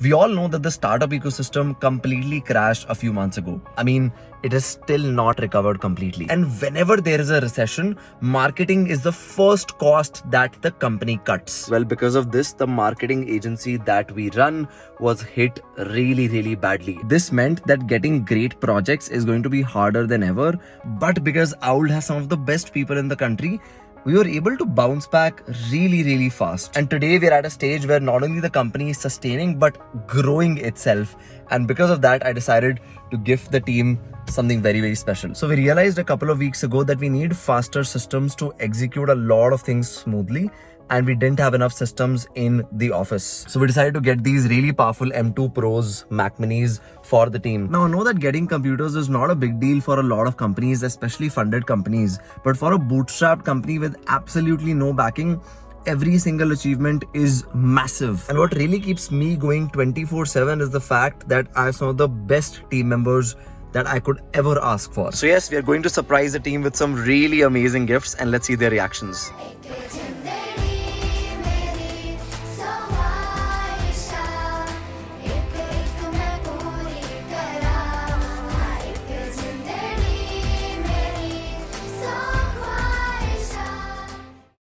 We all know that the startup ecosystem completely crashed a few months ago. I mean, it has still not recovered completely. And whenever there is a recession, marketing is the first cost that the company cuts. Well, because of this, the marketing agency that we run was hit really badly. This meant that getting great projects is going to be harder than ever. But because OWLED has some of the best people in the country, we were able to bounce back really fast. And today we're at a stage where not only the company is sustaining but growing itself. And because of that, I decided to gift the team something very special. So we realized a couple of weeks ago that we need faster systems to execute a lot of things smoothly, and we didn't have enough systems in the office. So we decided to get these really powerful M2 Pros Mac Minis for the team. Now I know that getting computers is not a big deal for a lot of companies, especially funded companies, but for a bootstrapped company with absolutely no backing, every single achievement is massive. And what really keeps me going 24/7 is the fact that I have some of the best team members that I could ever ask for. So yes, we are going to surprise the team with some really amazing gifts, and let's see their reactions.